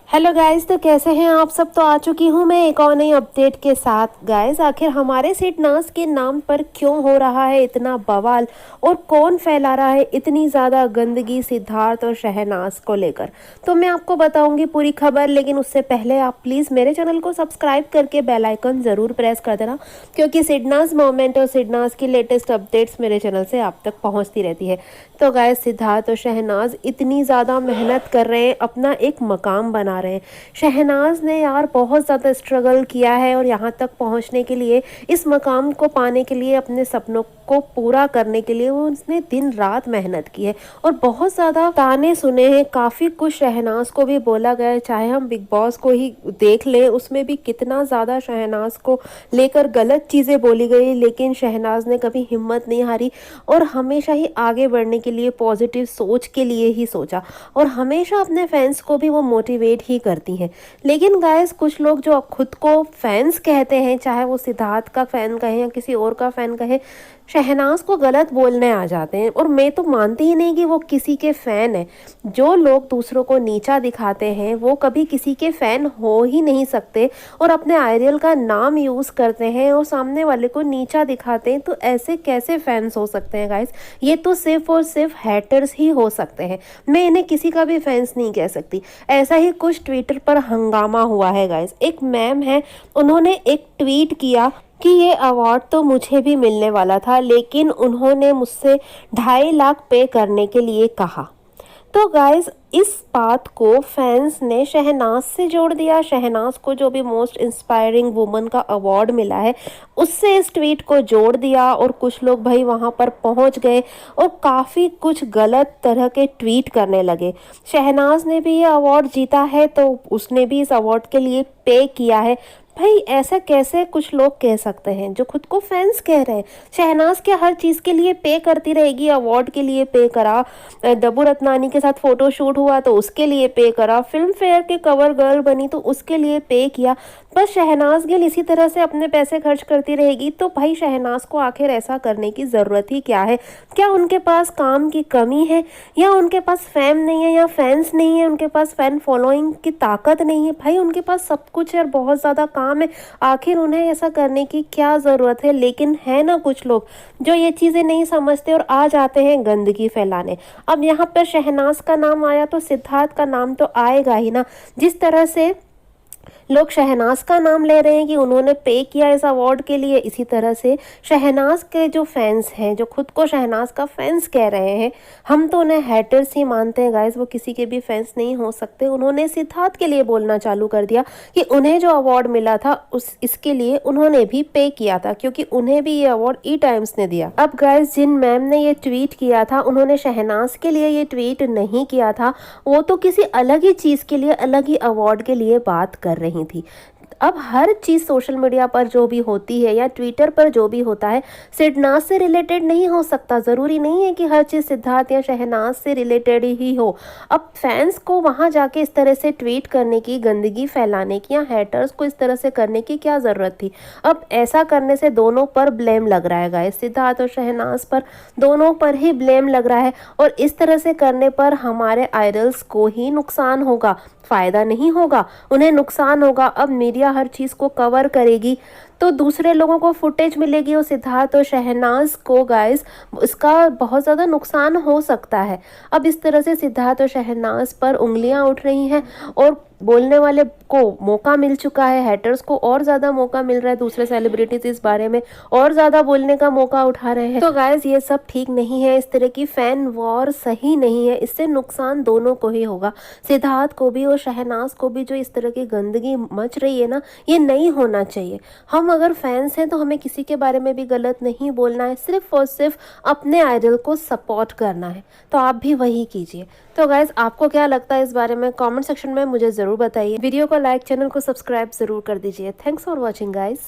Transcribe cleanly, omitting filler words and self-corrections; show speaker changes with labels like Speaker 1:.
Speaker 1: Hello guys, तो कैसे हैं आप सब। तो आ चुकी हूँ मैं एक और नई अपडेट के साथ। गाइस, आखिर हमारे सिडनाज के नाम पर क्यों हो रहा है इतना बवाल और कौन फैला रहा है इतनी ज़्यादा गंदगी सिद्धार्थ और शहनाज को लेकर। तो मैं आपको बताऊंगी पूरी खबर, लेकिन उससे पहले आप प्लीज़ मेरे चैनल को सब्सक्राइब करके बेल आइकन ज़रूर प्रेस कर देना, क्योंकि सिडनाज मोमेंट और सिडनाज की लेटेस्ट अपडेट्स मेरे चैनल से आप तक पहुँचती रहती है। तो गाइस, सिद्धार्थ और शहनाज इतनी ज़्यादा मेहनत कर रहे हैं, अपना एक मकाम बना रहे हैं। शहनाज ने यार बहुत ज़्यादा स्ट्रगल किया है और यहाँ तक पहुँचने के लिए, इस मकाम को पाने के लिए, अपने सपनों को पूरा करने के लिए वो उसने दिन रात मेहनत की है और बहुत ज़्यादा ताने सुने हैं। काफ़ी कुछ शहनाज को भी बोला गया है, चाहे हम बिग बॉस को ही देख लें, उसमें भी कितना ज़्यादा शहनाज को लेकर गलत चीज़ें बोली गई, लेकिन शहनाज ने कभी हिम्मत नहीं हारी और हमेशा ही आगे बढ़ने के लिए, पॉजिटिव सोच के लिए ही सोचा और हमेशा अपने फैंस को भी वो मोटिवेट ही करती हैं। लेकिन गाइस, कुछ लोग जो खुद को फैंस कहते हैं, चाहे वो सिद्धार्थ का फ़ैन कहें या किसी और का फ़ैन कहें, शहनाज को गलत बोलने आ जाते हैं। और मैं तो मानती ही नहीं कि वो किसी के फ़ैन है। जो लोग दूसरों को नीचा दिखाते हैं वो कभी किसी के फ़ैन हो ही नहीं सकते और अपने आइडल का नाम यूज़ करते हैं और सामने वाले को नीचा दिखाते हैं। तो ऐसे कैसे फैंस हो सकते हैं गाइस। ये तो सिर्फ और सिर्फ हैटर्स ही हो सकते हैं। मैं इन्हें किसी का भी फैंस नहीं कह सकती। ऐसा ही कुछ ट्विटर पर हंगामा हुआ है गाइस। एक मैम है, उन्होंने एक ट्वीट किया कि ये अवार्ड तो मुझे भी मिलने वाला था, लेकिन उन्होंने मुझसे 2.5 लाख पे करने के लिए कहा। तो गाइस, इस बात को फैंस ने शहनाज से जोड़ दिया। शहनाज को जो भी मोस्ट इंस्पायरिंग वुमन का अवार्ड मिला है, उससे इस ट्वीट को जोड़ दिया और कुछ लोग भाई वहां पर पहुंच गए और काफ़ी कुछ गलत तरह के ट्वीट करने लगे। शहनाज ने भी ये अवार्ड जीता है तो उसने भी इस अवार्ड के लिए पे किया है। भाई, ऐसा कैसे कुछ लोग कह सकते हैं जो खुद को फैंस कह रहे हैं। शहनाज क्या हर चीज़ के लिए पे करती रहेगी। अवार्ड के लिए पे करा, दबू रत्नानी के साथ फोटो शूट हुआ तो उसके लिए पे करा, फिल्म फेयर के कवर गर्ल बनी तो उसके लिए पे किया। बस शहनाज गिल इसी तरह से अपने पैसे खर्च करती रहेगी। तो भाई, शहनाज को आखिर ऐसा करने की ज़रूरत ही क्या है। क्या उनके पास काम की कमी है, या उनके पास फैम नहीं है, या फैंस नहीं है, उनके पास फैन फॉलोइंग की ताकत नहीं है। भाई, उनके पास सब कुछ है और बहुत ज़्यादा काम है। आखिर उन्हें ऐसा करने की क्या ज़रूरत है। लेकिन है ना कुछ लोग जो ये चीज़ें नहीं समझते और आ जाते हैं गंदगी फैलाने। अब यहाँ पर शहनाज का नाम आया तो सिद्धार्थ का नाम तो आएगा ही ना। जिस तरह से लोग शहनाज का नाम ले रहे हैं कि उन्होंने पे किया इस अवार्ड के लिए, इसी तरह से शहनाज के जो फैंस हैं, जो खुद को शहनाज का फैंस कह रहे हैं, हम तो उन्हें हैटर्स ही मानते हैं गाइस। वो किसी के भी फैंस नहीं हो सकते। उन्होंने सिद्धार्थ के लिए बोलना चालू कर दिया कि उन्हें जो अवार्ड मिला था इसके लिए उन्होंने भी पे किया था, क्योंकि उन्हें भी ये अवार्ड ई टाइम्स ने दिया। अब गाइस, जिन मैम ने ये ट्वीट किया था, उन्होंने शहनाज के लिए ये ट्वीट नहीं किया था। वो तो किसी अलग ही चीज़ के लिए, अलग ही अवार्ड के लिए बात कर रही थी। अब हर चीज़ सोशल मीडिया पर जो भी होती है या ट्विटर पर जो भी होता है, सिडनाज से रिलेटेड नहीं हो सकता। ज़रूरी नहीं है कि हर चीज़ सिद्धार्थ या शहनाज से रिलेटेड ही हो। अब फैंस को वहाँ जाके इस तरह से ट्वीट करने की, गंदगी फैलाने की, या हैटर्स को इस तरह से करने की क्या ज़रूरत थी। अब ऐसा करने से दोनों पर ब्लेम लग रहा है गाइस। सिद्धार्थ और शहनाज पर, दोनों पर ही ब्लेम लग रहा है और इस तरह से करने पर हमारे आइडल्स को ही नुकसान होगा, फ़ायदा नहीं होगा, उन्हें नुकसान होगा। अब मीडिया हर चीज़ को कवर करेगी तो दूसरे लोगों को फुटेज मिलेगी और सिद्धार्थ और शहनाज को गाइस इसका बहुत ज़्यादा नुकसान हो सकता है। अब इस तरह से सिद्धार्थ और शहनाज पर उंगलियां उठ रही हैं और बोलने वाले को मौका मिल चुका है, हैटर्स को और ज़्यादा मौका मिल रहा है। दूसरे सेलिब्रिटीज इस बारे में और ज़्यादा बोलने का मौका उठा रहे हैं। तो गाइस, ये सब ठीक नहीं है। इस तरह की फैन वॉर सही नहीं है। इससे नुकसान दोनों को ही होगा, सिद्धार्थ को भी और शहनाज को भी। जो इस तरह की गंदगी मच रही है ना, ये नहीं होना चाहिए। हम अगर फैंस हैं तो हमें किसी के बारे में भी गलत नहीं बोलना है, सिर्फ और सिर्फ अपने आइडल को सपोर्ट करना है। तो आप भी वही कीजिए। तो गाइज, आपको क्या लगता है इस बारे में कमेंट सेक्शन में मुझे ज़रूर बताइए। वीडियो को लाइक, चैनल को सब्सक्राइब ज़रूर कर दीजिए। Thanks for watching guys.